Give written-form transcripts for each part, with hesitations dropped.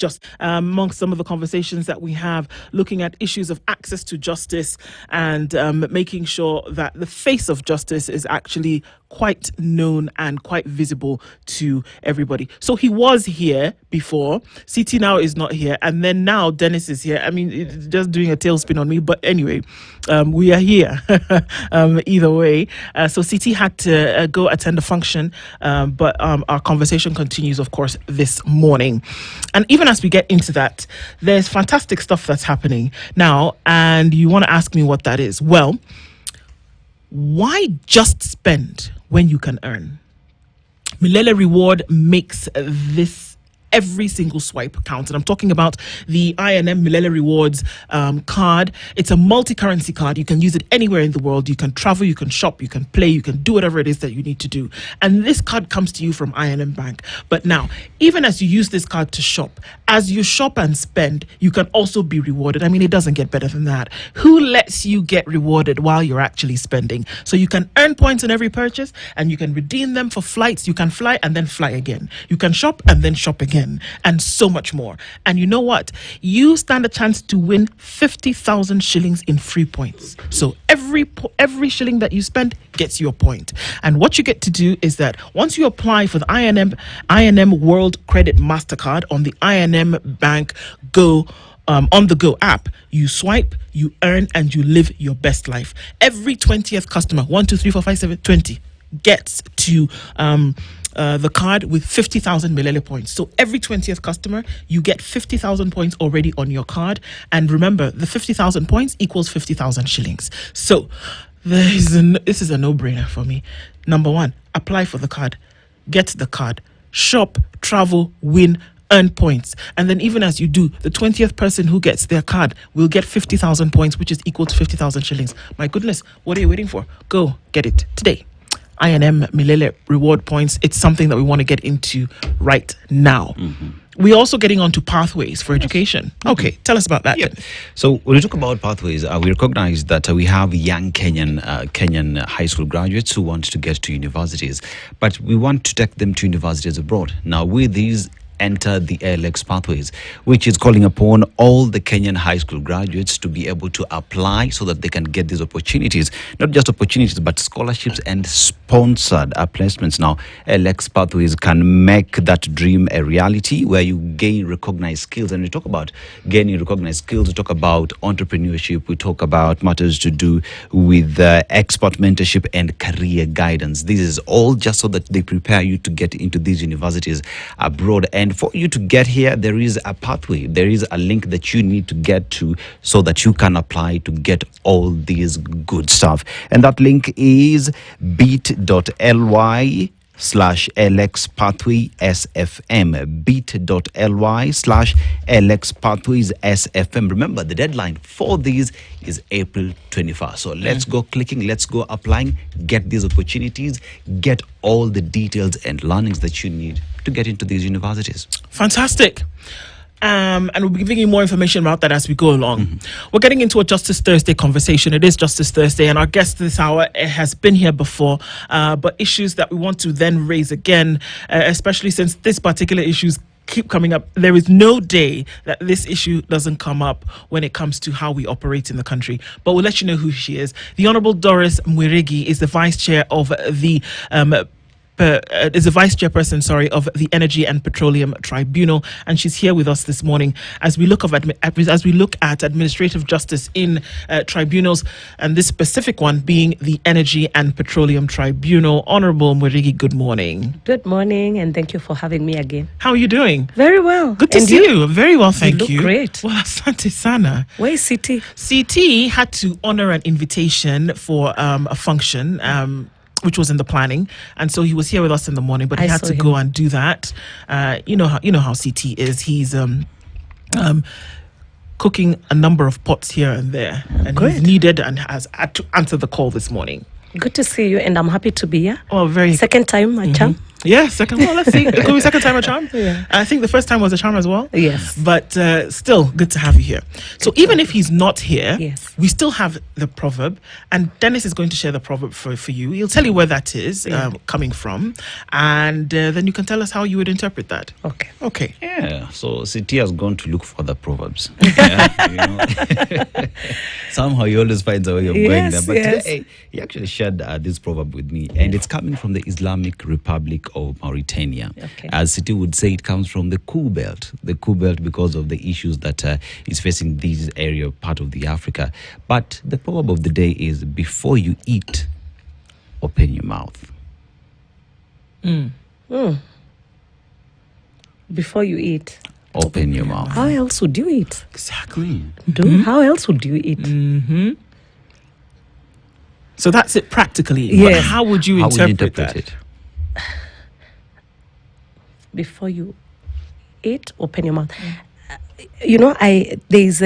just amongst some of the conversations that we have, looking at issues of access to justice and making sure that the face of justice is actually quite known and quite visible to everybody. So he was here before. CT now is not here, and then now Dennis is here. I mean, it's just doing a tailspin on me, but anyway, we are here either way. So CT had to go attend a function, but our conversation continues, of course, this morning. And even as we get into that, there's fantastic stuff that's happening now, and you want to ask me what that is. Well, why just spend when you can earn? Milele Reward makes this every single swipe count. And I'm talking about the INM Milele Rewards card. It's a multi-currency card. You can use it anywhere in the world. You can travel, you can shop, you can play, you can do whatever it is that you need to do. And this card comes to you from INM Bank. But now, even as you use this card to shop, as you shop and spend, you can also be rewarded. I mean, it doesn't get better than that. Who lets you get rewarded while you're actually spending? So you can earn points on every purchase, and you can redeem them for flights. You can fly and then fly again. You can shop and then shop again. And so much more. And you know what? You stand a chance to win 50,000 shillings in free points. So every shilling that you spend gets you a point. And what you get to do is that once you apply for the INM World Credit MasterCard on the INM Bank Go on the Go app, you swipe, you earn, and you live your best life. Every 20th customer, 1, 2, 3, 4, 5, 7, 20, gets to the card with 50,000 Milele points. So every 20th customer, you get 50,000 points already on your card. And remember, the 50,000 points equals 50,000 shillings. So this is a no-brainer for me. Number one, apply for the card, get the card, shop, travel, win, earn points. And then even as you do, the 20th person who gets their card will get 50,000 points, which is equal to 50,000 shillings. My goodness, what are you waiting for? Go get it today. INM Milele Reward Points. It's something that we want to get into right now. We're also getting onto pathways for education. Okay, tell us about that. Yeah. So when we talk about pathways, we recognize that we have young Kenyan high school graduates who want to get to universities, but we want to take them to universities abroad. Now, with these enter the ALX pathways, which is calling upon all the Kenyan high school graduates to be able to apply so that they can get these opportunities, not just opportunities, but scholarships and sponsored placements. Now, ALX pathways can make that dream a reality where you gain recognized skills. And we talk about gaining recognized skills, we talk about entrepreneurship, we talk about matters to do with expert mentorship and career guidance. This is all just so that they prepare you to get into these universities abroad. And for you to get here, there is a pathway. There is a link that you need to get to so that you can apply to get all these good stuff. And that link is bit.ly/LX Pathway SFM. bit.ly/LX Pathways SFM. Remember, the deadline for these is April 21st. So let's go clicking, let's go applying, get these opportunities, get all the details and learnings that you need to get into these universities. Fantastic. And we'll be giving you more information about that as we go along. We're getting into a Justice Thursday conversation. It is Justice Thursday, and our guest this hour has been here before, but issues that we want to then raise again, especially since this particular issues keep coming up. There is no day that this issue doesn't come up when it comes to how we operate in the country. But we'll let you know who she is. The Honorable Doris Mwirigi is the Vice Chair of the is the Vice Chairperson, of the Energy and Petroleum Tribunal, and she's here with us this morning as we look at administrative justice in tribunals, and this specific one being the Energy and Petroleum Tribunal. Honorable Mwirigi, good morning. Good morning, and thank you for having me again. How are you doing? Very well. Good to see you. Very well, thank you. You look great. Well, asante sana. Where is CT? CT had to honor an invitation for a function, which was in the planning, and so he was here with us in the morning, but he had to go and do that. You know how CT is. He's cooking a number of pots here and there, and he's needed and has had to answer the call this morning. Good to see you, and I'm happy to be here. Oh, very second time, my chum. Yeah, second. Well, let's see. It could be second time a charm. Yeah. I think the first time was a charm as well. Yes. But still, good to have you here. So even if he's not here, Yes. we still have the proverb. And Dennis is going to share the proverb for you. He'll tell you where that is coming from. And then you can tell us how you would interpret that. Okay. Okay. Yeah, so Siti has gone to look for the proverbs. Yeah, you know. Somehow he always finds a way of going there. But today, he actually shared this proverb with me, and it's coming from the Islamic Republic of Mauritania. Okay. As Siti would say, it comes from the Coup Belt. The Coup Belt because of the issues that is facing this area, part of the Africa. But the proverb of the day is, before you eat, open your mouth. Before you eat, Open your mouth. how else would you eat? Exactly. How else would you eat? So that's it practically. But Yes. how would you How would interpret, you interpret that? it? Before you eat, open your mouth. You know, there's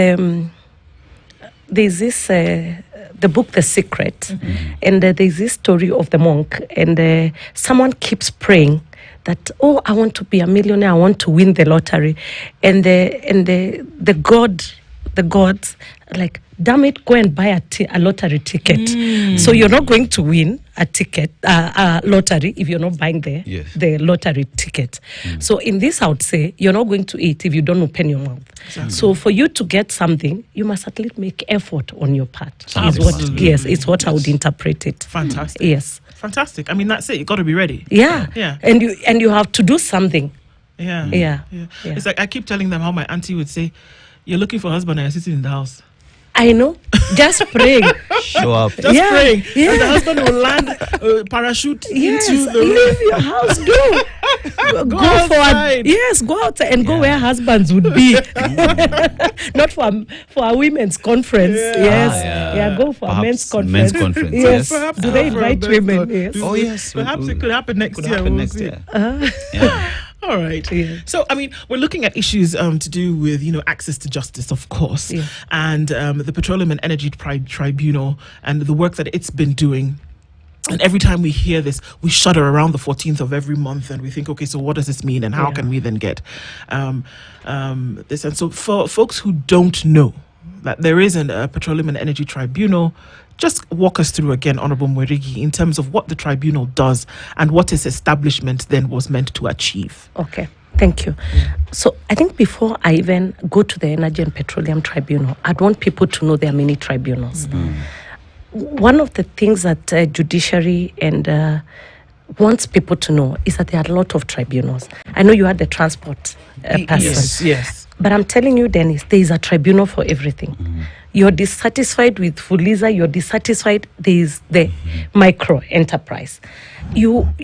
this the book The Secret, and there's this story of the monk, and someone keeps praying that, oh, I want to be a millionaire, I want to win the lottery, and the gods like, damn it, go and buy a lottery ticket. So you're not going to win a ticket, a lottery, if you're not buying the lottery ticket. So in this, I would say, you're not going to eat if you don't open your mouth. Exactly. So for you to get something, you must at least make effort on your part. Absolutely. It's what I would interpret it. Fantastic. Yes. Fantastic. I mean, that's it. You've got to be ready. Yeah. Yeah. And you have to do something. Yeah. Yeah. It's like I keep telling them how my auntie would say, you're looking for a husband and you're sitting in the house. I know. Just praying. Show up. Just Yeah, praying. yeah. And the husband will land parachute Yes, into the leave your house. Go outside. go outside and go where husbands would be. Not for a women's conference. Yeah. Yes, go for a men's conference. Men's conference. Yes. Yes. Perhaps Do they for a invite men's women? con- Yes. Oh, yes. Perhaps it could happen next Could year. happen We'll next see. year. Yeah. All right. Yeah. So, I mean, we're looking at issues to do with, access to justice, of course, Yeah. and the Petroleum and Energy Tribunal and the work that it's been doing. And every time we hear this, we shudder around the 14th of every month and we think, okay, so what does this mean and how can we then get this? And so for folks who don't know that there is a Petroleum and Energy Tribunal, just walk us through again, Honorable Mwerigi, in terms of what the tribunal does and what its establishment then was meant to achieve. Okay. Thank you. So I think before I even go to the Energy and Petroleum Tribunal, I'd want people to know there are many tribunals. One of the things that judiciary and wants people to know is that there are a lot of tribunals. I know you had the transport person. Yes. But I'm telling you, Dennis, there is a tribunal for everything. You're dissatisfied with Fuliza, you're dissatisfied, there is the micro enterprise. Your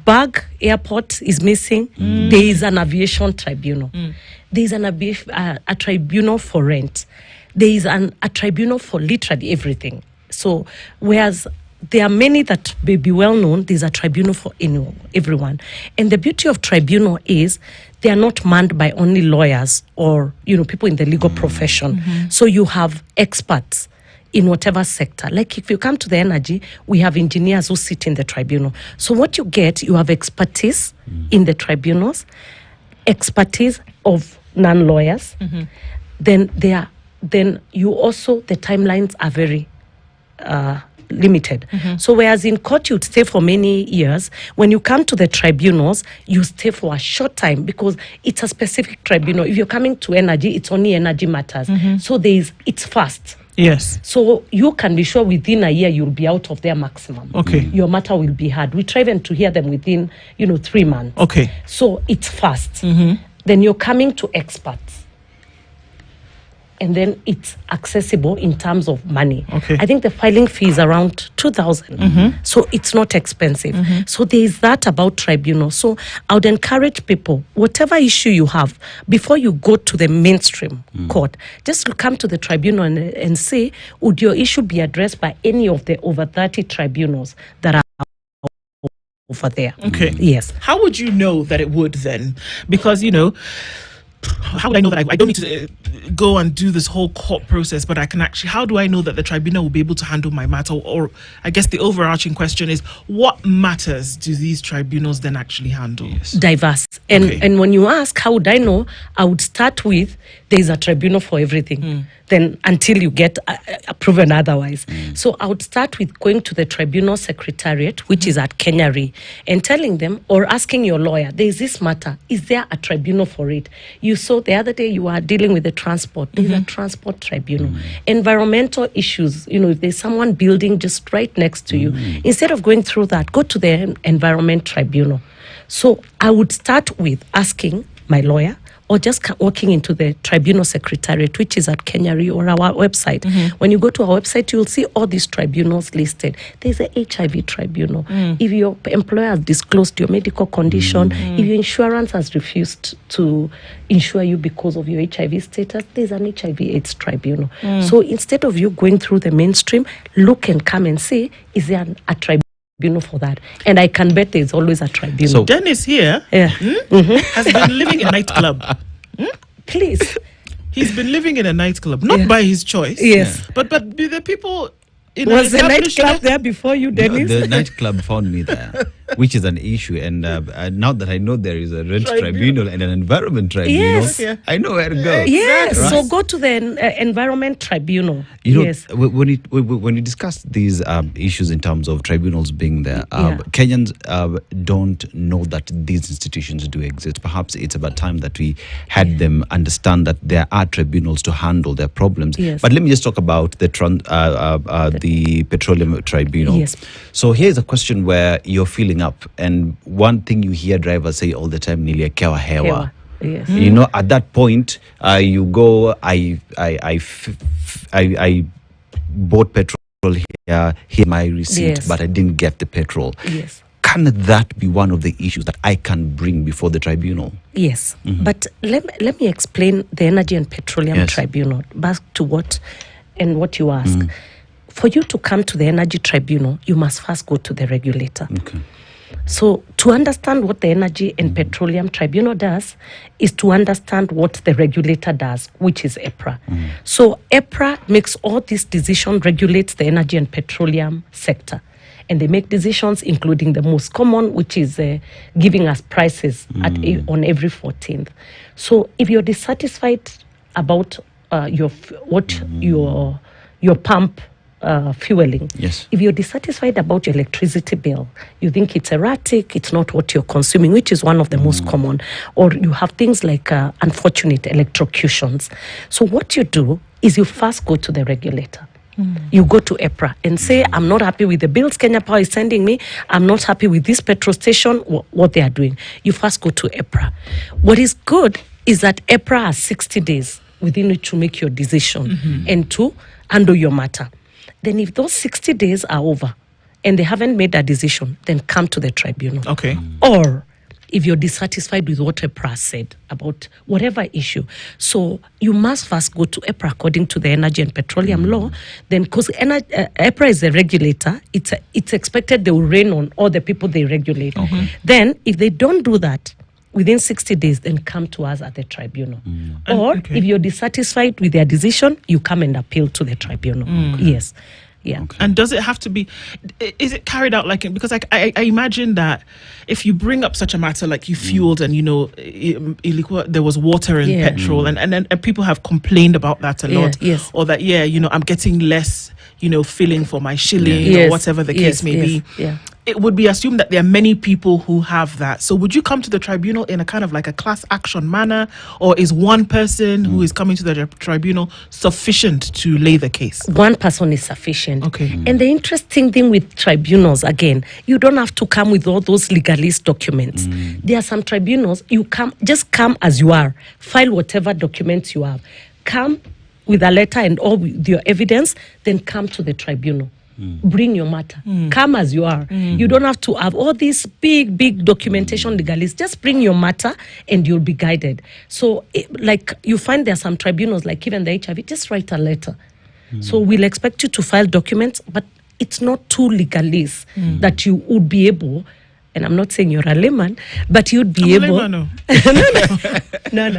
bag airport is missing, there is an aviation tribunal. There is a tribunal for rent. There is a tribunal for literally everything. So, whereas there are many that may be well known, there's a tribunal for everyone. And the beauty of tribunal is they are not manned by only lawyers or people in the legal profession. So you have experts in whatever sector. Like if you come to the energy, we have engineers who sit in the tribunal. So what you get, you have expertise in the tribunals, expertise of non-lawyers. Then you also, the timelines are very limited. So whereas in court you'd stay for many years, when you come to the tribunals, you stay for a short time because it's a specific tribunal. If you're coming to energy, it's only energy matters. So it's fast. Yes. So you can be sure within a year you'll be out of their maximum. Okay. Your matter will be heard. We try even to hear them within 3 months. Okay. So it's fast. Then you're coming to experts. And then it's accessible in terms of money. Okay. I think the filing fee is around 2,000. So it's not expensive. So there is that about tribunal. So I would encourage people, whatever issue you have, before you go to the mainstream court, just come to the tribunal and say, would your issue be addressed by any of the over 30 tribunals that are over there? Okay. Yes. How would you know that it would then? Because, how would I know that I don't need to go and do this whole court process, but I can actually, how do I know that the tribunal will be able to handle my matter? Or I guess the overarching question is, what matters do these tribunals then actually handle? Yes. Diverse. And when you ask, how would I know? I would start with, there's a tribunal for everything. Then until you get proven otherwise. So I would start with going to the tribunal secretariat, which is at Kenya Re, and telling them, or asking your lawyer, there is this matter, is there a tribunal for it? You saw the other day you were dealing with the transport, there's a transport tribunal. Environmental issues, if there's someone building just right next to you, instead of going through that, go to the environment tribunal. So I would start with asking my lawyer, or just walking into the tribunal secretariat, which is at Kenya Re or our website. When you go to our website, you'll see all these tribunals listed. There's a HIV tribunal. If your employer has disclosed your medical condition, if your insurance has refused to insure you because of your HIV status, there's an HIV/AIDS tribunal. So instead of you going through the mainstream, look and come and see, is there a tribunal for that? And I can bet there's always a tribunal. So Dennis here has been living in a nightclub. Please. He's been living in a nightclub, not by his choice. Yes. But the people in Was the nightclub there before you, Dennis? The nightclub found me there, which is an issue. And now that I know there is a rent tribunal and an environment tribunal, Yes. I know where to go. Yes, Right? so go to the environment tribunal. You know, Yes. when you discuss these issues in terms of tribunals being there, Yeah. Kenyans don't know that these institutions do exist. Perhaps it's about time that we had them understand that there are tribunals to handle their problems. Yes. But let me just talk about the petroleum tribunal. Yes. So here's a question where you're filling up, and one thing you hear drivers say all the time, niliekewa hewa. Yes. You know, at that point, you go, I bought petrol here, here's my receipt, Yes. but I didn't get the petrol. Yes. Can that be one of the issues that I can bring before the tribunal? Yes. But let me explain the Energy and Petroleum Yes. Tribunal back to what you ask. For you to come to the Energy Tribunal, you must first go to the regulator. Okay. So to understand what the Energy and Petroleum Tribunal does is to understand what the regulator does, which is EPRA. So EPRA makes all these decisions, regulates the energy and petroleum sector. And they make decisions, including the most common, which is giving us prices on every 14th. So if you're dissatisfied about your pump fueling. Yes. If you're dissatisfied about your electricity bill, you think it's erratic, it's not what you're consuming, which is one of the most common, or you have things like unfortunate electrocutions. So what you do is you first go to the regulator. You go to EPRA and say, I'm not happy with the bills Kenya Power is sending me. I'm not happy with this petrol station, what they are doing. You first go to EPRA. What is good is that EPRA has 60 days within which to make your decision and to handle your matter. Then if those 60 days are over and they haven't made a decision, then come to the tribunal. Okay. Or if you're dissatisfied with what EPRA said about whatever issue, so you must first go to EPRA according to the Energy and Petroleum Law. Then, because EPRA is the regulator, it's expected they will reign on all the people they regulate. Then, if they don't do that, within 60 days, then come to us at the tribunal. Or if you're dissatisfied with their decision, you come and appeal to the tribunal. Yes. Yeah. Okay. And does it have to be, is it carried out like, because I imagine that if you bring up such a matter like you fueled and, there was water and petrol and then people have complained about that a lot. Yes. Or that, I'm getting less, filling for my shilling or whatever the case may be. Yeah. It would be assumed that there are many people who have that. So would you come to the tribunal in a kind of like a class action manner, or is one person who is coming to the tribunal sufficient to lay the case? One person is sufficient. Okay. And the interesting thing with tribunals, again, you don't have to come with all those legalist documents. There are some tribunals, just come as you are. File whatever documents you have. Come with a letter and all with your evidence, then come to the tribunal. Bring your matter. Come as you are. You don't have to have all these big documentation legalists. Just bring your matter and you'll be guided. So, like you find there are some tribunals, like even the HIV, just write a letter. So we'll expect you to file documents, but it's not too legalist that you would be able and I'm not saying you're a layman, but you'd be I'm a able. layman, No.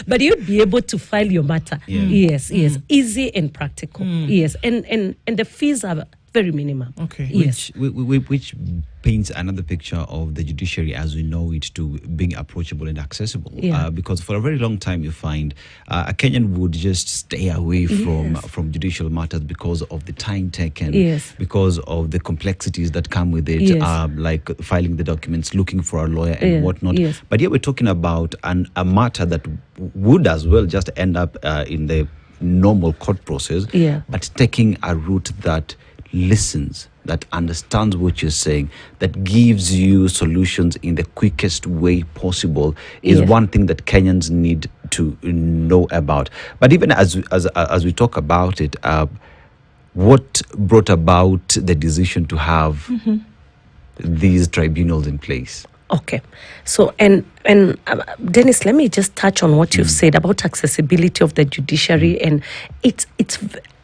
But you'd be able to file your matter. Yes, easy and practical. Yes, and the fees are very minimal. Okay. Yes. Which paints another picture of the judiciary as we know it to being approachable and accessible. Yeah. Because for a very long time you find a Kenyan would just stay away from judicial matters because of the time taken, because of the complexities that come with it, like filing the documents, looking for a lawyer and whatnot. But here we're talking about a matter that would as well just end up in the normal court process, but taking a route that listens, that understands what you're saying, that gives you solutions in the quickest way possible is one thing that Kenyans need to know about. But even as we talk about it, what brought about the decision to have these tribunals in place? Okay, so and Dennis, let me just touch on what you've said about accessibility of the judiciary, and it's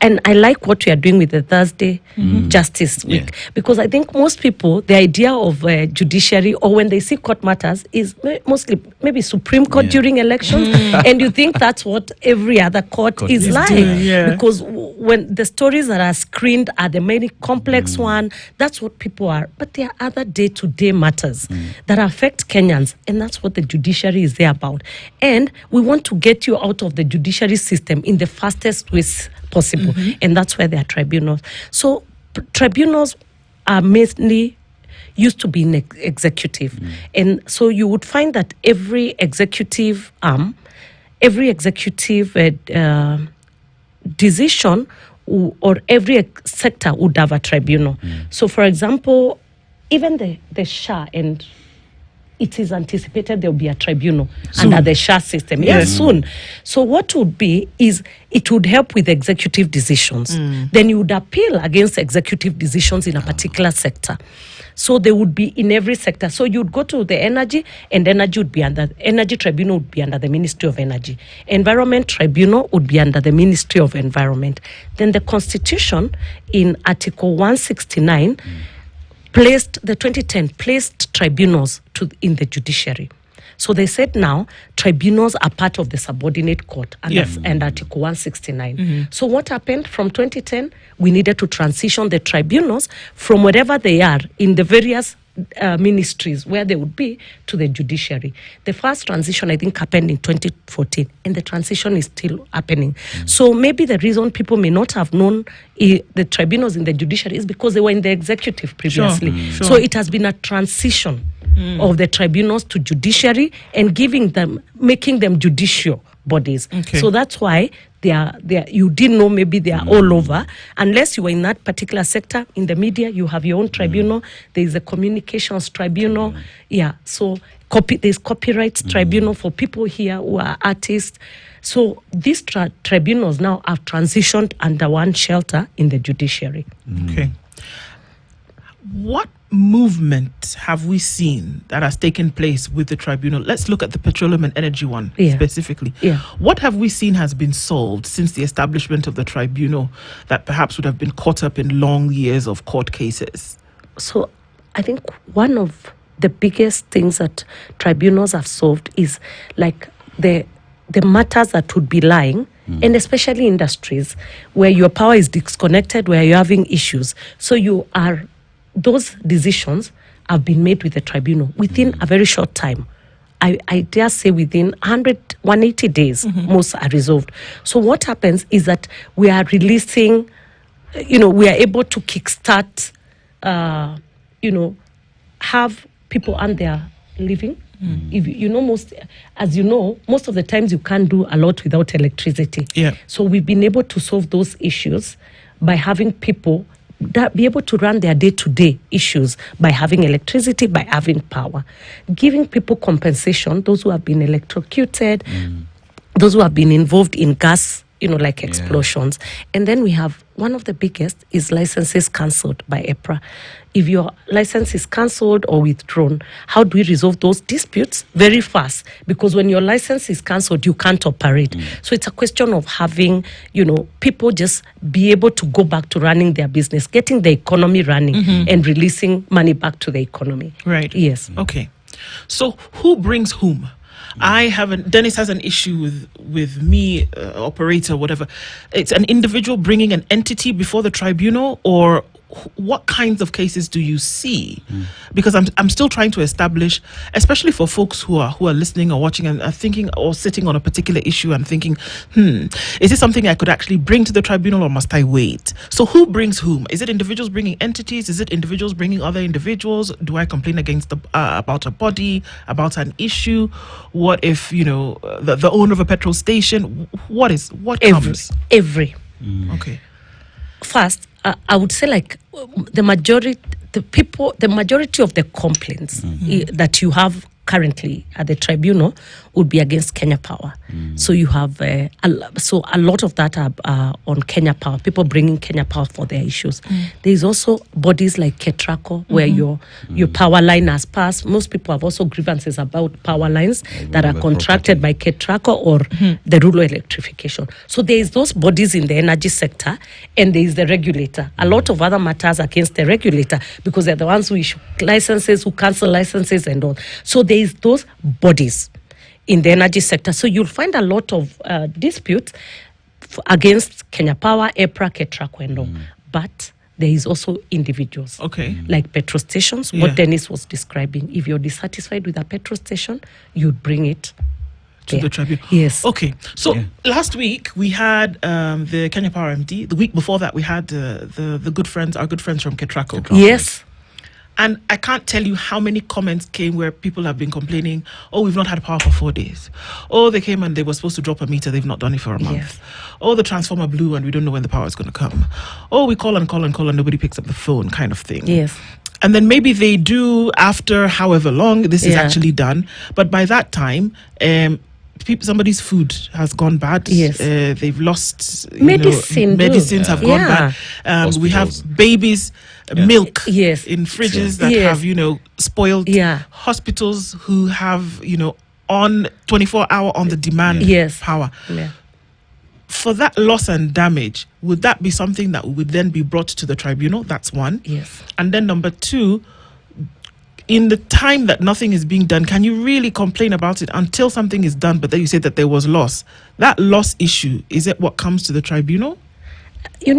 and I like what we are doing with the Thursday Justice Week, because I think most people, the idea of judiciary, or when they see court matters, is mostly maybe Supreme Court during elections, and you think that's what every other court is like, because when the stories that are screened are the many complex one, that's what people are. But there are other day-to-day matters that affect Kenyans, and that's what the judiciary is there about. And we want to get you out of the judiciary system in the fastest ways possible, and that's why there are tribunals. So tribunals are mainly used to be in executive, and so you would find that every executive arm, every executive decision or every sector would have a tribunal. So for example, even the SHA, and it is anticipated there will be a tribunal under the SHA system. Yes, soon. So what would be is it would help with executive decisions. Then you would appeal against executive decisions in a particular sector. So they would be in every sector. So you'd go to the energy, and energy would be under energy tribunal would be under the Ministry of Energy. Environment tribunal would be under the Ministry of Environment. Then the Constitution in Article 169 the 2010 placed tribunals in the judiciary. So they said now tribunals are part of the subordinate court and Article 169. So what happened from 2010? We needed to transition the tribunals from wherever they are in the various ministries where they would be to the judiciary. The first transition, I think, happened in 2014, and the transition is still happening. So maybe the reason people may not have known the tribunals in the judiciary is because they were in the executive previously. So it has been a transition of the tribunals to judiciary and making them judicial bodies. So that's why you didn't know maybe they are all over. Unless you were in that particular sector, in the media, you have your own tribunal. There is a communications tribunal. So there's copyright tribunal for people here who are artists. So these tribunals now have transitioned under one shelter in the judiciary. Okay. What movement have we seen that has taken place with the tribunal? Let's look at the petroleum and energy one specifically. What have we seen has been solved since the establishment of the tribunal that perhaps would have been caught up in long years of court cases? So I think one of the biggest things that tribunals have solved is like the matters that would be lying, and especially industries where your power is disconnected, where you're having issues. So those decisions have been made with the tribunal within a very short time. I dare say within 180 days, most are resolved. So what happens is that we are releasing, we are able to kickstart, have people earn their living. Most of the times you can't do a lot without electricity. So we've been able to solve those issues by having people be able to run their day-to-day issues by having electricity, by having power, giving people compensation, those who have been electrocuted, those who have been involved in gas like explosions. And then we have one of the biggest is licenses cancelled by EPRA. If your license is cancelled or withdrawn, how do we resolve those disputes? Very fast, because when your license is cancelled, you can't operate. So it's a question of having, people just be able to go back to running their business, getting the economy running and releasing money back to the economy. Right. Yes. Okay. So who brings whom? Dennis has an issue with me, operator, whatever. It's an individual bringing an entity before the tribunal, or what kinds of cases do you see? Because I'm still trying to establish, especially for folks who are listening or watching and are thinking or sitting on a particular issue and thinking, is this something I could actually bring to the tribunal or must I wait? So who brings whom? Is it individuals bringing entities? Is it individuals bringing other individuals? Do I complain against about a body, about an issue? What if the owner of a petrol station? What comes? Every. Okay. First, I would say the majority of the complaints that you have currently at the tribunal would be against Kenya Power. So you have a lot of that are on Kenya Power, people bringing Kenya Power for their issues. There's also bodies like Ketraco where your power line has passed. Most people have also grievances about power lines that are contracted by Ketraco or the rural electrification. So there's those bodies in the energy sector, and there is the regulator. A lot of other matters against the regulator because they're the ones who issue licenses, who cancel licenses and all. So there is those bodies in the energy sector. So you'll find a lot of disputes against Kenya Power, EPRA, Ketraco and all. But there is also individuals. Okay. Like petrol stations, what Dennis was describing. If you're dissatisfied with a petrol station, you'd bring it to the tribunal. Yes. Okay. So last week we had the Kenya Power MD. The week before that we had our good friends from Ketraco. Yes. And I can't tell you how many comments came where people have been complaining, we've not had power for 4 days. They came and they were supposed to drop a meter, they've not done it for a month. Yes. The transformer blew and we don't know when the power is going to come. We call and nobody picks up the phone, kind of thing. Yes. And then maybe they do after however long this is actually done. But by that time, somebody's food has gone bad. Yes. They've lost medicines have gone bad. We have babies milk in fridges that have spoiled. Hospitals who have on 24-hour on the demand power. For that loss and damage, would that be something that would then be brought to the tribunal? That's one. Yes. And then number two, in the time that nothing is being done, can you really complain about it until something is done? But then you say that there was loss. That loss issue, is it what comes to the tribunal?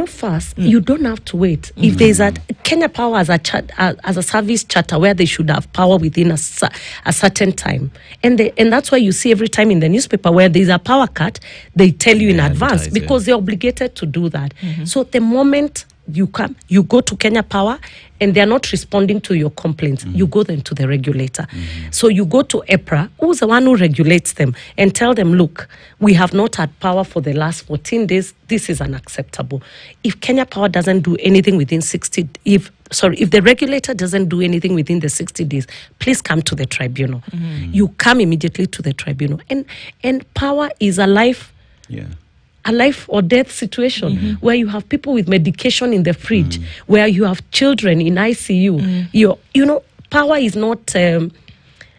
First, you don't have to wait. If there's Kenya Power as a service charter where they should have power within a certain time, and that's why you see every time in the newspaper where there's a power cut, they tell you in advance because they're obligated to do that. So the moment you go to Kenya Power and they're not responding to your complaints, you go then to the regulator. So you go to EPRA, who's the one who regulates them, and tell them, look, we have not had power for the last 14 days. This is unacceptable. If Kenya Power doesn't do anything within if the regulator doesn't do anything within the 60 days, please come to the tribunal. You come immediately to the tribunal. And power is a life or death situation where you have people with medication in the fridge, where you have children in ICU. Power is not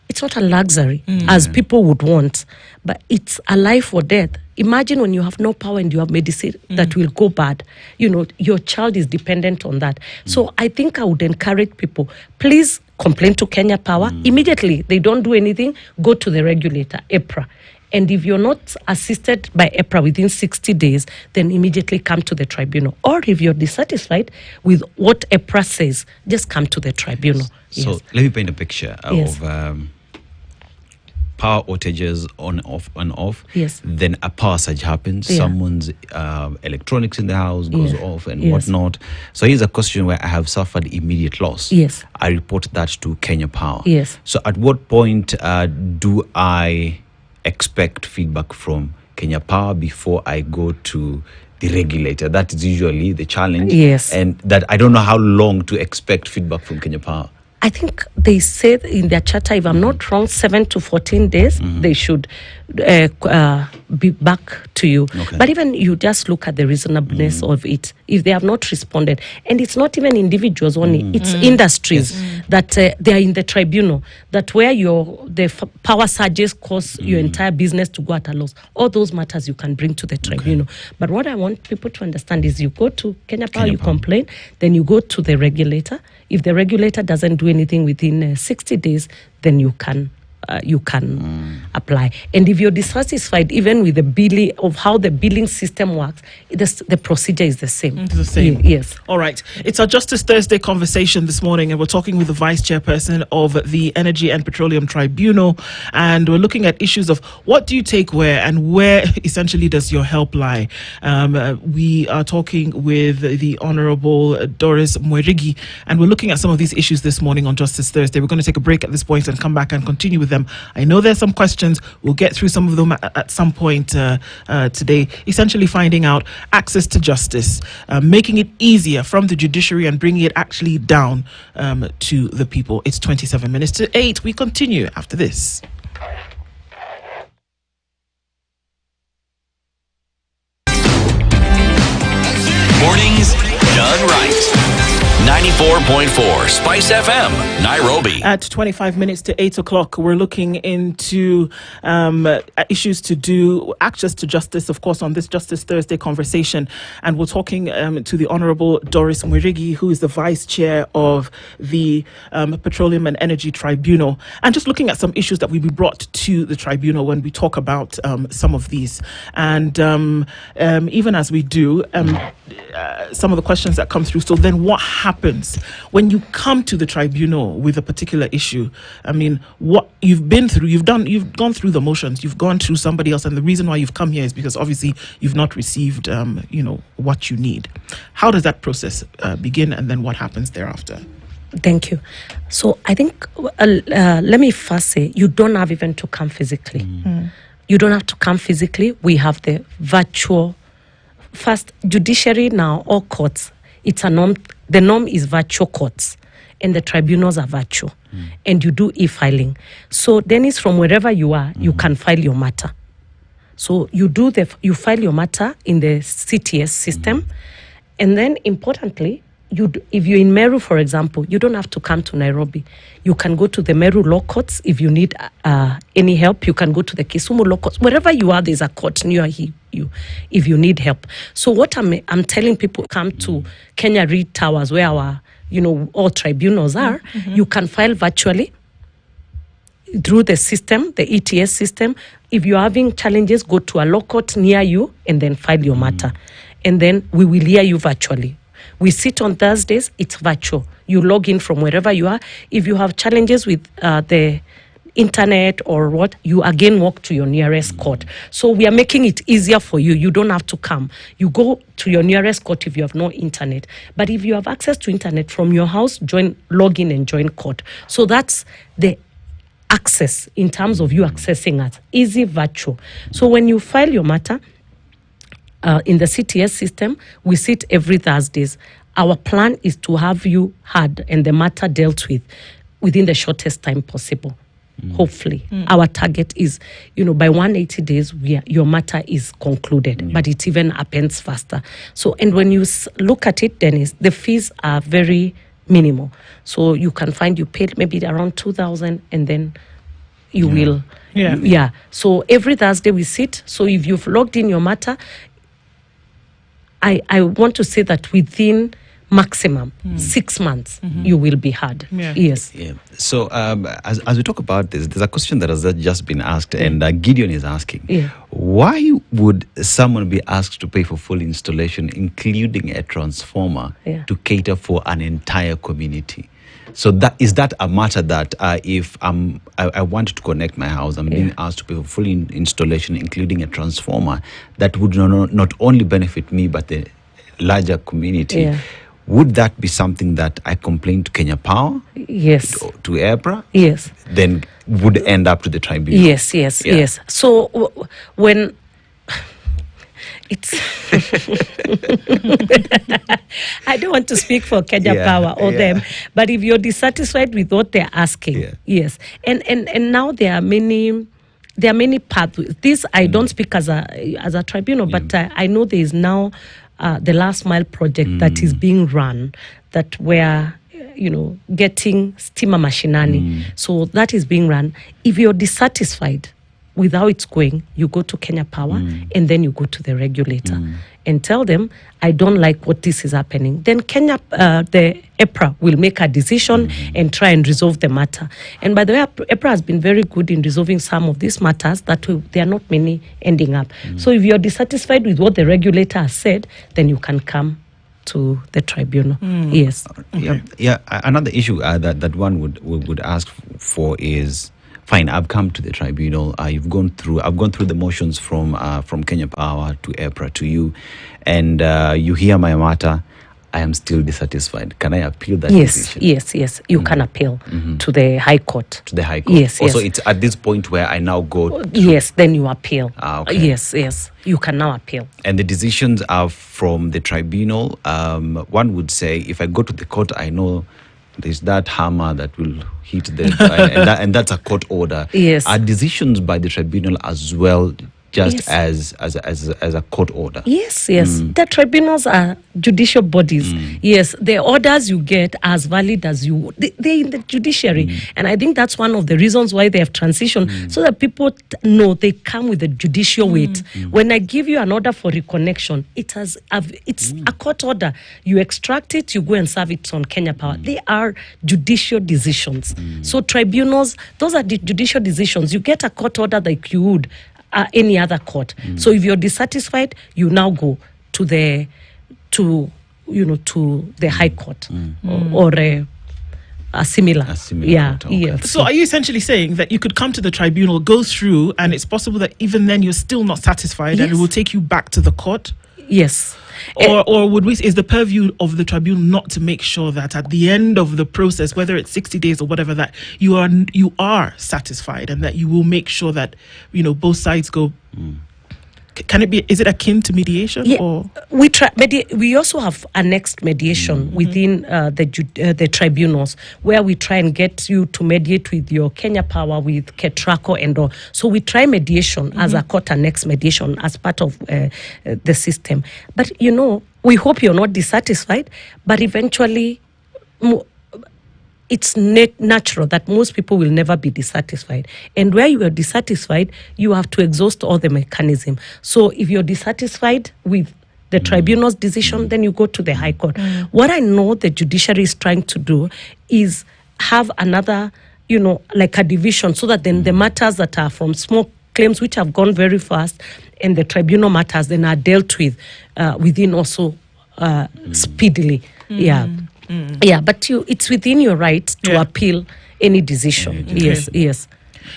it's not a luxury as people would want, but it's a life or death. Imagine when you have no power and you have medicine that will go bad. Your child is dependent on that. So I think I would encourage people, please complain to Kenya Power. Immediately, they don't do anything, go to the regulator, EPRA. And if you're not assisted by EPRA within 60 days, then immediately come to the tribunal. Or if you're dissatisfied with what EPRA says, just come to the tribunal. So let me paint a picture of power outages on, off. Yes. Then a power surge happens. Someone's electronics in the house goes off and whatnot. So here's a question where I have suffered immediate loss. Yes. I report that to Kenya Power. Yes. So at what point do I expect feedback from Kenya Power before I go to the regulator? That is usually the challenge. Yes. And that I don't know how long to expect feedback from Kenya Power. I think they said in their charter, if I'm not wrong, 7 to 14 days, they should be back to you. Okay. But even you just look at the reasonableness of it. If they have not responded, and it's not even individuals only, it's industries that they are in the tribunal, that where the power surges cause your entire business to go at a loss. All those matters you can bring to the tribunal. But what I want people to understand is you go to Kenya Power, you complain, then you go to the regulator. If the regulator doesn't do anything within 60 days, then you can apply. And if you're dissatisfied even with the billing of how the billing system works, the procedure is the same. It's the same. Yes. All right. It's our Justice Thursday conversation this morning, and we're talking with the Vice Chairperson of the Energy and Petroleum Tribunal, and we're looking at issues of what do you take where, and where essentially does your help lie. We are talking with the Honourable Doris Mwerigi, and we're looking at some of these issues this morning on Justice Thursday. We're going to take a break at this point and come back and continue with them. I know there's some questions. We'll get through some of them at some point today. Essentially finding out access to justice, making it easier from the judiciary and bringing it actually down to the people. It's 27 minutes to 8. We continue after this. Mornings done right. 94.4 Spice FM, Nairobi. At 25 minutes to 8 o'clock, we're looking into issues to do access to justice, of course, on this Justice Thursday conversation. And we're talking to the Honourable Doris Mwerigi, who is the Vice Chair of the Petroleum and Energy Tribunal, and just looking at some issues that will be brought to the tribunal when we talk about some of these. And even as we do, some of the questions that come through. So then what happens when you come to the tribunal with a particular issue? I mean, what you've been through, you've gone through the motions, you've gone through somebody else, and the reason why you've come here is because obviously you've not received, what you need. How does that process begin, and then what happens thereafter? Thank you. So I think, let me first say, you don't have even to come physically. You don't have to come physically. We have the virtual. First, judiciary now, all courts, it's a norm. The norm is virtual courts, and the tribunals are virtual. And you do e-filing. So Dennis, from wherever you are, you can file your matter. So you file your matter in the CTS system, and then importantly, if you're in Meru, for example, you don't have to come to Nairobi. You can go to the Meru law courts if you need any help. You can go to the Kisumu law courts. Wherever you are, there's a court near you if you need help. So what I'm telling people, come to Kenya Reed Towers, where our all tribunals are. You can file virtually through the system, the ETS system. If you're having challenges, go to a law court near you and then file your matter. And then we will hear you virtually. We sit on Thursdays, it's virtual. You log in from wherever you are. If you have challenges with the internet or what, you again walk to your nearest court. So we are making it easier for you. You don't have to come. You go to your nearest court if you have no internet. But if you have access to internet from your house, log in and join court. So that's the access in terms of you accessing us. Easy, virtual. So when you file your matter, in the CTS system, we sit every Thursdays. Our plan is to have you heard and the matter dealt with within the shortest time possible. Hopefully. Our target is, by 180 days, your matter is concluded, but it even happens faster. So, and when you look at it, Dennis, the fees are very minimal. So you can find you paid maybe around 2,000 and then you will. Yeah. So every Thursday we sit. So if you've logged in your matter, I want to say that within maximum 6 months, you will be heard. Yes. Yeah. So as we talk about this, there's a question that has just been asked, and Gideon is asking, why would someone be asked to pay for full installation, including a transformer, to cater for an entire community? So is that a matter that if I want to connect my house, I'm being asked to pay for full installation, including a transformer, that would not only benefit me, but the larger community. Would that be something that I complain to Kenya Power? Yes. To EPRA? Yes. Then would end up to the tribunal? Yes. So when it's I don't want to speak for Kenya Power or them, but if you're dissatisfied with what they're asking, yes. And now there are many there are many pathways. This I don't speak as a tribunal, but I know there is now the last mile project that is being run, that we're getting steamer mashinani. So that is being run. If you're dissatisfied with how it's going, you go to Kenya Power and then you go to the regulator and tell them, I don't like what this is happening. Then the EPRA will make a decision and try and resolve the matter. And by the way, EPRA has been very good in resolving some of these matters there are not many ending up. So if you're dissatisfied with what the regulator has said, then you can come to the tribunal. Yes. Yeah. Another issue that one would ask for is, fine, I've come to the tribunal. I've gone through the motions from Kenya Power to EPRA to you, and you hear my matter. I am still dissatisfied. Can I appeal that decision? Yes. You can appeal to the High Court. To the High Court. Yes. Also, it's at this point where I now go. Yes, then you appeal. Okay. Yes. You can now appeal. And the decisions are from the tribunal. One would say, if I go to the court, I know there's that hammer that will hit the and that's a court order. Yes. Are decisions by the tribunal as well, just as a court order? Yes. The tribunals are judicial bodies. Yes, the orders you get are as valid as they're in the judiciary. And I think that's one of the reasons why they have transitioned, so that people know they come with a judicial weight. When I give you an order for reconnection, it's a court order. You extract it, you go and serve it on Kenya Power. They are judicial decisions. So tribunals, those are the judicial decisions. You get a court order like you would any other court. So if you're dissatisfied, you now go to the High Court or a similar. Court, okay. Yeah. So are you essentially saying that you could come to the tribunal, go through, and it's possible that even then you're still not satisfied, and it will take you back to the court? Yes. Or is the purview of the tribunal not to make sure that at the end of the process, whether it's 60 days or whatever, that you are satisfied, and that you will make sure that both sides go? Can it be? Is it akin to mediation? Yeah, or we also have annexed mediation within the tribunals, where we try and get you to mediate with your Kenya Power, with Ketraco and all. So we try mediation as a court annexed mediation as part of the system. But we hope you're not dissatisfied. But eventually, it's natural that most people will never be dissatisfied. And where you are dissatisfied, you have to exhaust all the mechanism. So if you're dissatisfied with the tribunal's decision, then you go to the High Court. What I know the judiciary is trying to do is have another, like a division, so that then the matters that are from small claims, which have gone very fast, and the tribunal matters then are dealt with within also speedily. Yeah, but it's within your right to appeal any decision. Yes.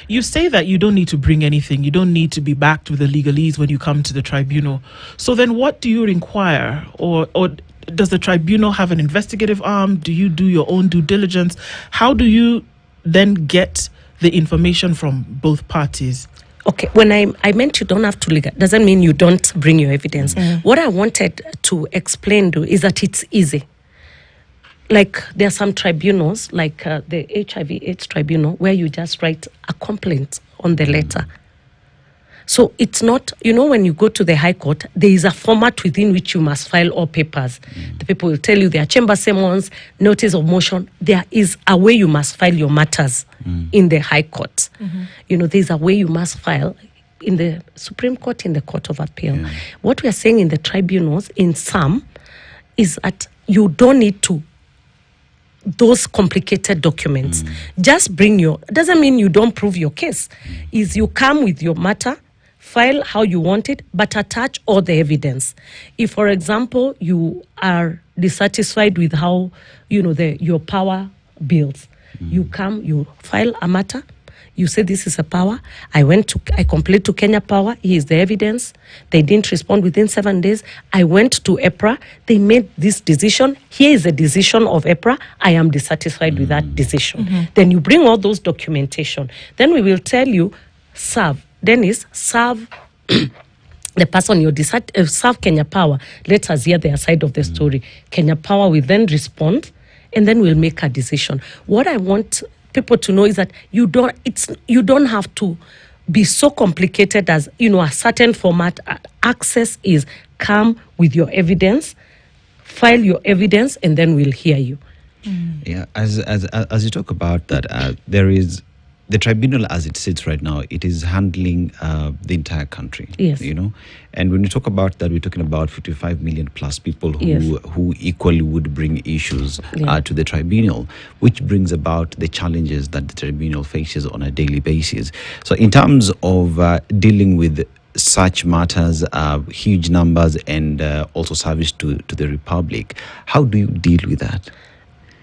You say that you don't need to bring anything. You don't need to be backed with the legalese when you come to the tribunal. So then what do you inquire? Or does the tribunal have an investigative arm? Do you do your own due diligence? How do you then get the information from both parties? Okay, when I meant you don't have to legal, doesn't mean you don't bring your evidence. What I wanted to explain to is that it's easy. Like there are some tribunals, like the HIV/AIDS tribunal, where you just write a complaint on the letter. So it's not, when you go to the High Court, there is a format within which you must file all papers. The people will tell you there are chamber summons, notice of motion. There is a way you must file your matters in the High Court. There's a way you must file in the Supreme Court, in the Court of Appeal. What we are saying in the tribunals, in some, is that you don't need to those complicated documents. Just bring doesn't mean you don't prove your case. Is you come with your matter, file how you want it, but attach all the evidence. If, for example, you are dissatisfied with how, your power bills, you come, you file a matter, you say this is a power. I complained to Kenya Power. Here is the evidence. They didn't respond within 7 days. I went to EPRA. They made this decision. Here is the decision of EPRA. I am dissatisfied with that decision. Then you bring all those documentation. Then we will tell you, serve. Dennis, serve the person you're serve Kenya Power. Let us hear their side of the story. Kenya Power will then respond, and then we'll make a decision. What I want people to know is that you don't have to be so complicated as, a certain format. Access is come with your evidence, file your evidence, and then we'll hear you. Yeah, as you talk about that, there is the tribunal as it sits right now. It is handling the entire country. Yes. And when we talk about that, we're talking about 55 million plus people Yes. who equally would bring issues to the tribunal, which brings about the challenges that the tribunal faces on a daily basis. So in terms of dealing with such matters, huge numbers, and also service to the Republic, how do you deal with that?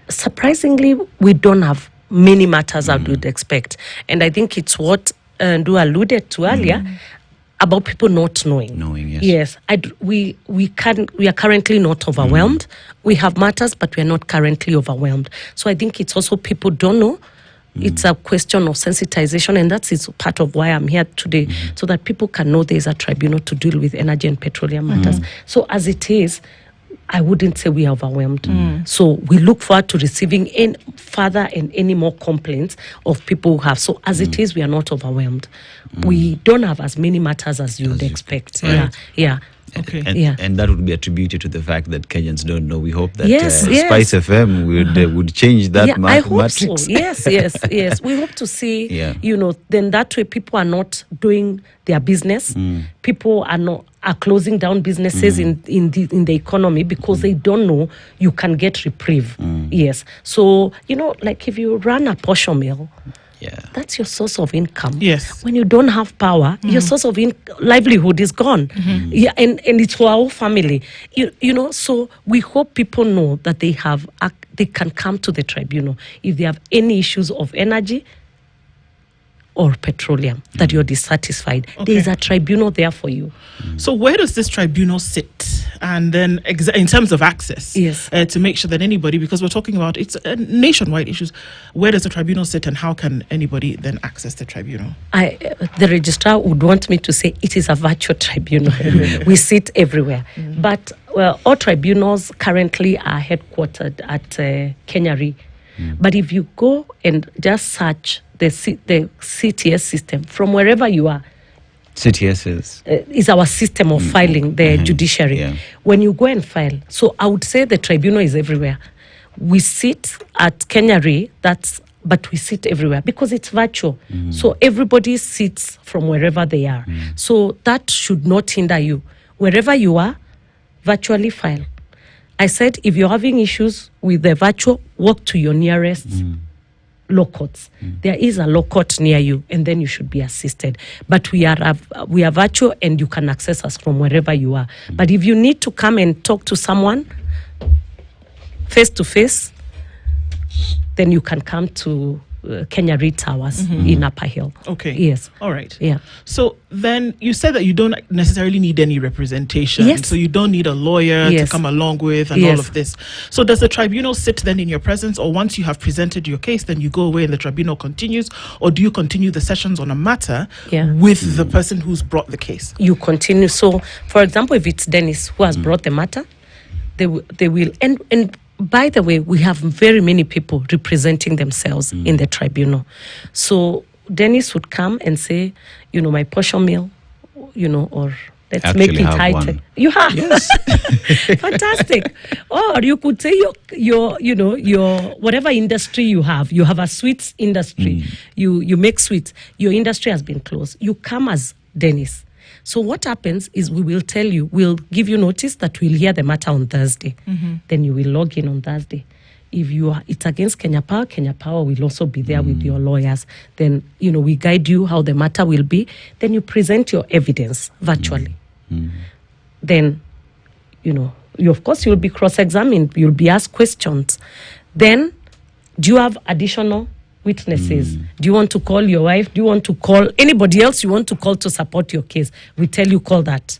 Surprisingly, we don't have many matters I would expect. And I think it's what Ndu alluded to earlier about people not knowing. Yes. We are currently not overwhelmed. We have matters, but we are not currently overwhelmed. So I think it's also people don't know. It's a question of sensitization, and that's part of why I'm here today, so that people can know there's a tribunal to deal with energy and petroleum matters. So as it is, I wouldn't say we are overwhelmed. So we look forward to receiving any further and any more complaints of people who have. So as it is, we are not overwhelmed. We don't have as many matters as you would expect. Yeah. Okay. And that would be attributed to the fact that Kenyans don't know. We hope that Yes. Spice FM would change that I hope so. matrix. Yes. We hope to see, then that way people are not doing their business. People are closing down businesses in the economy because they don't know you can get reprieve. Yes. So, like if you run a portion mill, that's your source of income. Yes. When you don't have power, your source of livelihood is gone. Yeah, and it's for our family. So we hope people know that they can come to the tribunal if they have any issues of energy or petroleum that you're dissatisfied. Okay. There is a tribunal there for you. So where does this tribunal sit? And then in terms of access, to make sure that anybody, because we're talking about it's nationwide issues, where does the tribunal sit and how can anybody then access the tribunal? The registrar would want me to say it is a virtual tribunal. We sit everywhere. But all tribunals currently are headquartered at Kenyari. But if you go and just search the CTS system from wherever you are, CTS is our system of filing the judiciary. Yeah. When you go and file, so I would say the tribunal is everywhere. We sit at Kenyari, but we sit everywhere because it's virtual. So everybody sits from wherever they are. So that should not hinder you. Wherever you are, virtually file. I said, if you're having issues with the virtual, walk to your nearest law courts. There is a law court near you, and then you should be assisted. But we are virtual, and you can access us from wherever you are. But if you need to come and talk to someone face to face, then you can come to Kenyari Towers in Upper Hill. Okay. Yes. All right. Yeah. So then you said that you don't necessarily need any representation. Yes. So you don't need a lawyer to come along with and all of this. So does the tribunal sit then in your presence, or once you have presented your case, then you go away and the tribunal continues, or do you continue the sessions on a matter with the person who's brought the case? You continue. So, for example, if it's Dennis who has brought the matter, they will and by the way, we have very many people representing themselves in the tribunal. So Dennis would come and say, my portion mill, or let's Actually make it have high-tech. one. You have? Yes. Fantastic. Or you could say your whatever industry you have a sweets industry. You make sweets. Your industry has been closed. You come as Dennis. So what happens is we'll give you notice that we'll hear the matter on Thursday. Then you will log in on Thursday. If it's against Kenya Power will also be there with your lawyers. Then, we guide you how the matter will be. Then you present your evidence virtually. Then, of course, you'll be cross-examined. You'll be asked questions. Then, do you have additional witnesses? Do you want to call your wife? Do you want to call anybody else you want to call to support your case? We tell you call that.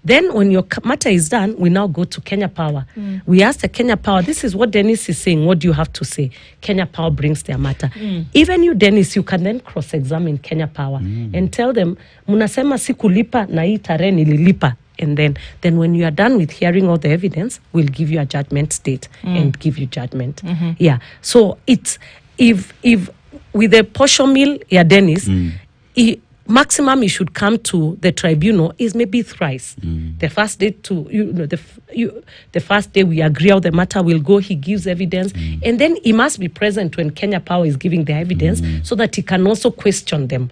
Then when your matter is done, we now go to Kenya Power. We ask the Kenya Power, this is what Dennis is saying. What do you have to say? Kenya Power brings their matter. Even you, Dennis, you can then cross-examine Kenya Power and tell them, munasema sikulipa na hii tarehe nililipa. And then when you are done with hearing all the evidence, we'll give you a judgment date and give you judgment. Yeah. So it's if with the portion mill, Dennis, maximum you should come to the tribunal is maybe thrice. The first day the first day we agree how the matter will go, he gives evidence, and then he must be present when Kenya Power is giving the evidence so that he can also question them.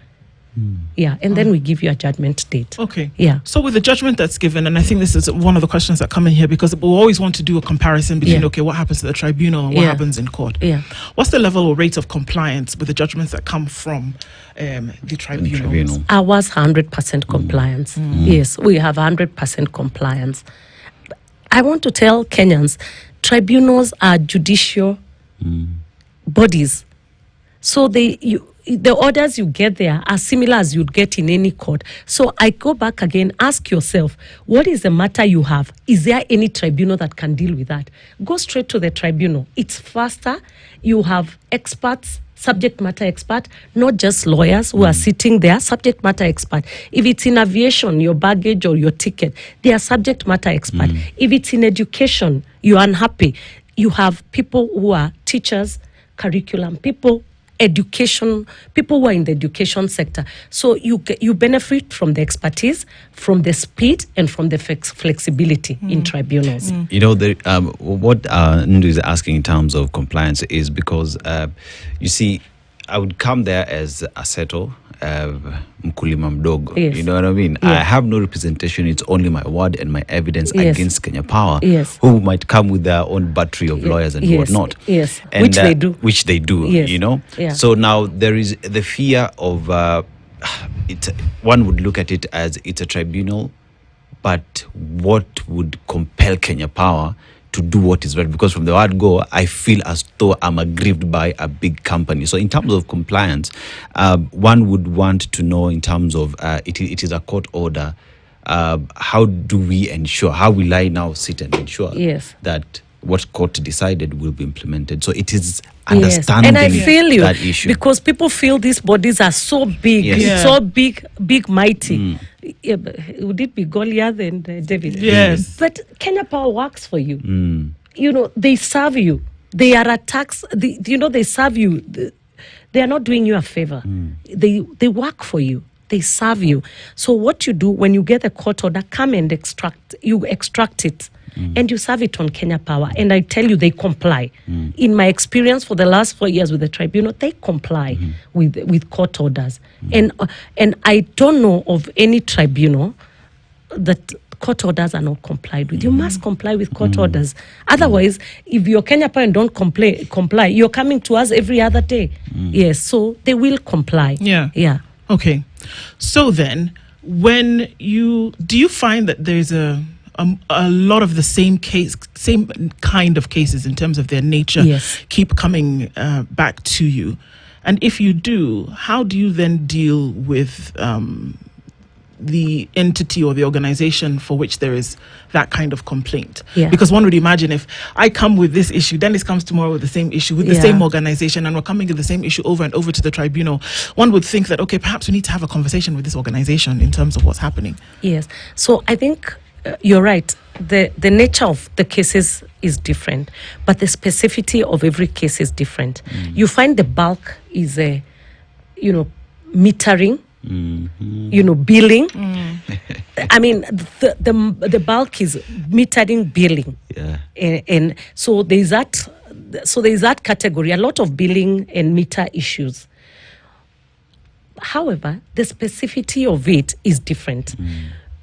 Yeah, and then we give you a judgment date. Okay. Yeah. So with the judgment that's given, and I think this is one of the questions that come in here, because we always want to do a comparison between, okay, what happens to the tribunal and what happens in court. Yeah. What's the level or rate of compliance with the judgments that come from the tribunal? Ours 100% compliance. Yes, we have 100% compliance. I want to tell Kenyans, tribunals are judicial bodies. So the orders you get there are similar as you'd get in any court. So I go back again, ask yourself, what is the matter you have? Is there any tribunal that can deal with that? Go straight to the tribunal. It's faster. You have experts, subject matter expert, not just lawyers who are sitting there, subject matter expert. If it's in aviation, your baggage or your ticket, they are subject matter expert. If it's in education, you're unhappy, you have people who are teachers, curriculum people, education, people who are in the education sector. So you benefit from the expertise, from the speed, and from the flexibility in tribunals. You know, what Ndu is asking in terms of compliance is because, you see, I would come there as a seto, mkulima mdogo. Yes. You know what I mean? Yeah. I have no representation. It's only my word and my evidence against Kenya Power, who might come with their own battery of lawyers and whatnot. Yes, and, which they do. Which they do, Yes. you know? Yeah. So now there is the fear of, one would look at it as it's a tribunal, but what would compel Kenya Power to do what is right? Because from the word go, I feel as though I'm aggrieved by a big company. So in terms of compliance, one would want to know in terms of it is a court order. How do we ensure, how will I now sit and ensure that what court decided will be implemented? So it is understanding and I feel you, that issue. because people feel these bodies are so big, so big, mighty. Yeah, would it be Goliath and David? Yes. But Kenya Power works for you. You know, they serve you. They are attacks. They serve you. They are not doing you a favor. They work for you. They serve you. So what you do when you get a court order, come and extract it. And you serve it on Kenya Power. And I tell you, they comply. In my experience for the last 4 years with the tribunal, they comply with court orders. And I don't know of any tribunal that court orders are not complied with. You must comply with court orders. Otherwise, if you're Kenya Power and don't comply, you're coming to us every other day. Yes, so they will comply. Yeah. Okay. So then, do you find that there's a lot of the same kind of cases in terms of their nature keep coming back to you? And if you do, how do you then deal with the entity or the organization for which there is that kind of complaint? Because one would imagine if I come with this issue, Dennis comes tomorrow with the same issue, with the same organization, and we're coming with the same issue over and over to the tribunal, one would think that, okay, perhaps we need to have a conversation with this organization in terms of what's happening. Yes. So I think you're right. The nature of the cases is different, but the specificity of every case is different. You find the bulk is metering, billing. I mean, the bulk is metering, billing. And so there's that category, a lot of billing and meter issues. However, the specificity of it is different.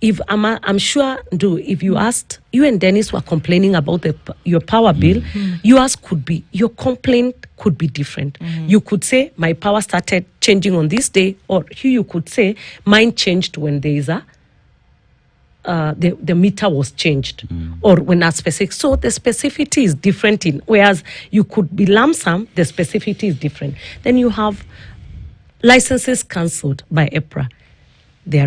If I'm sure, if you asked, you and Dennis were complaining about your power bill, your complaint could be different. You could say, my power started changing on this day, or you could say, mine changed when there is the meter was changed, or when a specific. So the specificity is different whereas you could be lump sum, the specificity is different. Then you have licenses cancelled by EPRA. They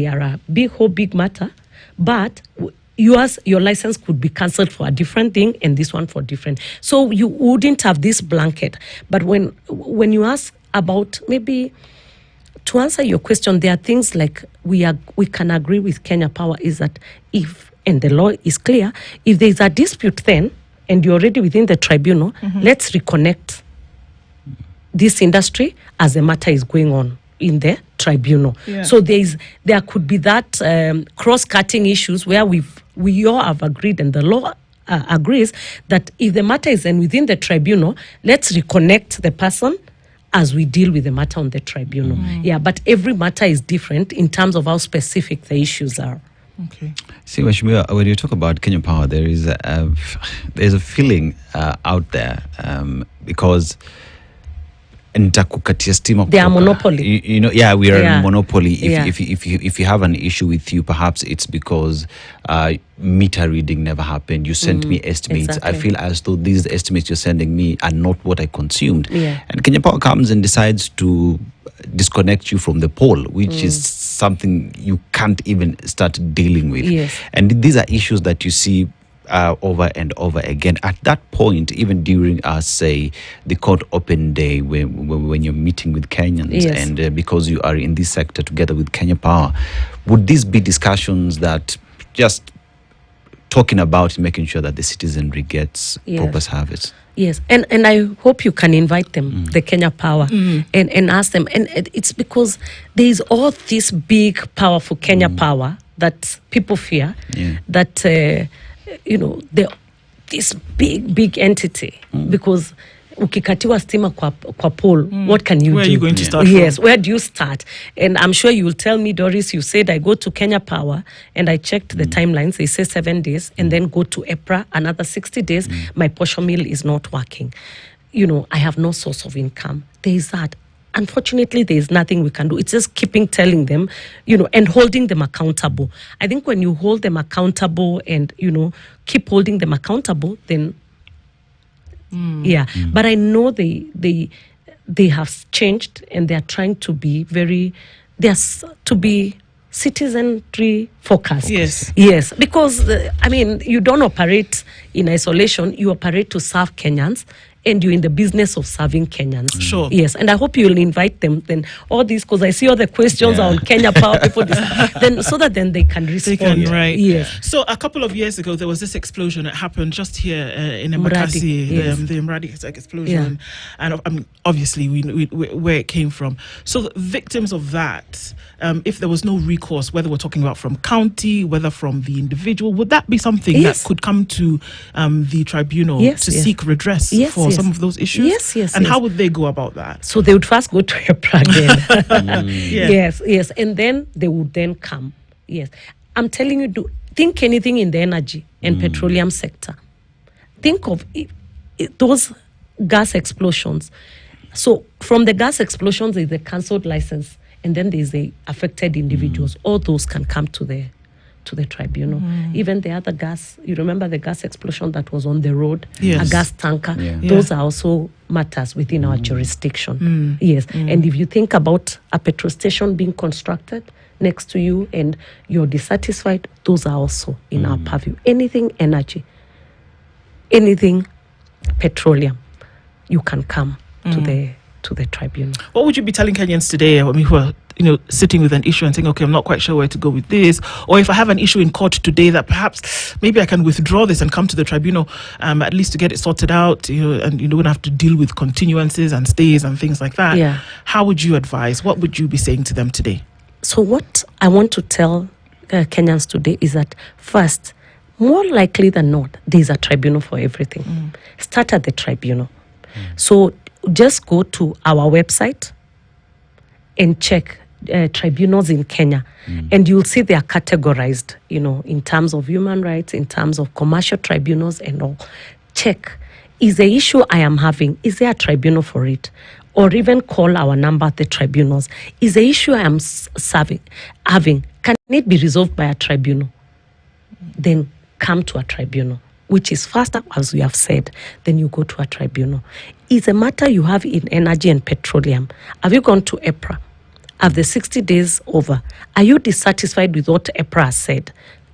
are a big matter, but your license could be cancelled for a different thing and this one for different. So you wouldn't have this blanket. But when you ask about, maybe to answer your question, there are things like we can agree with Kenya Power is that and the law is clear, if there is a dispute then and you're already within the tribunal, let's reconnect this industry as the matter is going on in the tribunal. Yeah. So there could be that cross-cutting issues where we all have agreed, and the law agrees that if the matter is then within the tribunal, let's reconnect the person as we deal with the matter on the tribunal. Yeah, but every matter is different in terms of how specific the issues are. Okay. See, Mheshimiwa, when you talk about Kenya Power, there's a feeling out there because nitakukatia stima They are kutoka. monopoly. You know, yeah, we are Yeah. a monopoly. Yeah. If you have an issue with you, perhaps it's because meter reading never happened. You sent me estimates. Exactly. I feel as though these estimates you're sending me are not what I consumed. Yeah. And Kenya Power comes and decides to disconnect you from the pole, which is something you can't even start dealing with. Yes. And these are issues that you see over and over again. At that point, even during, say, the court open day, when you're meeting with Kenyans, Yes. and because you are in this sector together with Kenya Power, would these be discussions that just talking about making sure that the citizenry gets Yes. proper service? Yes, and I hope you can invite them, the Kenya Power, and ask them. And it's because there is all this big, powerful Kenya Power that people fear, Yeah. that, this big entity, because ukikatiwa stima kwa pole, what can you Where do? are you going to start Yes, from? where do you start? And I'm sure you will tell me, Doris, you said I go to Kenya Power and I checked the timelines. They say 7 days, and then go to EPRA, another 60 days. My portion mill is not working. I have no source of income. There is that. Unfortunately, there is nothing we can do. It's just telling them, and holding them accountable. I think when you hold them accountable and, keep holding them accountable, then yeah. But I know they have changed, and they are trying to be to be citizenry focused. Yes, because you don't operate in isolation. You operate to serve Kenyans, and you're in the business of serving Kenyans. Sure. Yes, and I hope you'll invite them. Then all these, because I see all the questions Yeah. are on Kenya Power. People then so that then they can respond. They can, right. Yes. So a couple of years ago, there was this explosion that happened just here in Mradi, Embakasi, yes. the Mradi explosion, and obviously we where it came from. So the victims of that, if there was no recourse, whether we're talking about from county, whether from the individual, would that be something Yes. that could come to the tribunal Yes, to yes. seek redress Yes, for yes. some of those issues? Yes, And yes. how would they go about that? So they would first go to EPRA again. Yeah. Yes. And then they would then come. Yes. I'm telling you, think anything in the energy and petroleum sector. Think of those gas explosions. So from the gas explosions, there's a cancelled license, and then there's the affected individuals. All those can come to the tribunal. Even the other gas, you remember the gas explosion that was on the road, Yes. a gas tanker. Yeah. Those are also matters within our jurisdiction. Yes. And if you think about a petrol station being constructed next to you and you're dissatisfied, those are also in our purview. Anything energy, anything petroleum, you can come to the tribunal. What would you be telling Kenyans today? Who are sitting with an issue and saying, okay, I'm not quite sure where to go with this, or if I have an issue in court today that perhaps maybe I can withdraw this and come to the tribunal, at least to get it sorted out, and you don't have to deal with continuances and stays and things like that. Yeah. How would you advise? What would you be saying to them today? So what I want to tell Kenyans today is that first, more likely than not, there's a tribunal for everything. Start at the tribunal. So just go to our website and check tribunals in Kenya, and you'll see they are categorized, in terms of human rights, in terms of commercial tribunals and all. Check, is the issue I am having, is there a tribunal for it? Or even call our number at the tribunals. Is the issue I am having, can it be resolved by a tribunal? Then come to a tribunal, which is faster, as we have said. Then you go to a tribunal. Is a matter you have in energy and petroleum. Have you gone to EPRA? Have the 60 days over? Are you dissatisfied with what EPRA has said?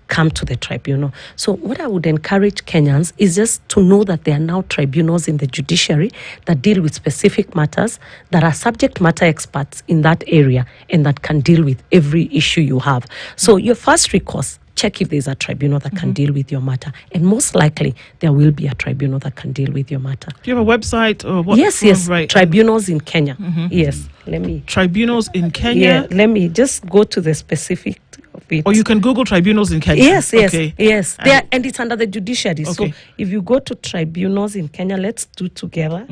Come to the tribunal. So what I would encourage Kenyans is just to know that there are now tribunals in the judiciary that deal with specific matters, that are subject matter experts in that area, and that can deal with every issue you have. So your first recourse, check if there's a tribunal that can deal with your matter. And most likely, there will be a tribunal that can deal with your matter. Do you have a website or what? Yes. Right. Tribunals in Kenya. Yes. Let me. Tribunals in Kenya? Yeah, let me just go to the specific of it. Or you can Google tribunals in Kenya. Yes. Okay. Yes. And it's under the judiciary. Okay. So if you go to tribunals in Kenya, let's do together.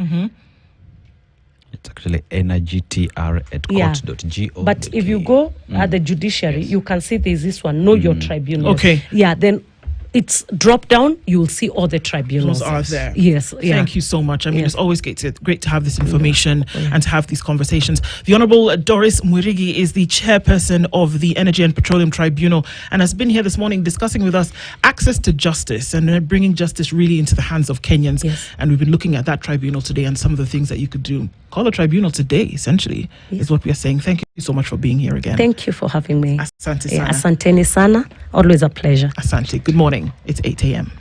It's actually energytr@court.go. But if you go at the judiciary, you can see there's this one, know your tribunal. Okay. Yeah, then it's drop down, you will see all the tribunals. Are there. Yes. Yeah. Thank you so much. I mean, Yes. it's always great to have this information and to have these conversations. The Honorable Doris Mwirigi is the chairperson of the Energy and Petroleum Tribunal and has been here this morning discussing with us access to justice and bringing justice really into the hands of Kenyans. Yes. And we've been looking at that tribunal today and some of the things that you could do. Call a tribunal today, essentially, is what we are saying. Thank you so much for being here again. Thank you for having me. Asante sana. Asanteni sana. Always a pleasure. Asante. Good morning. It's 8 a.m.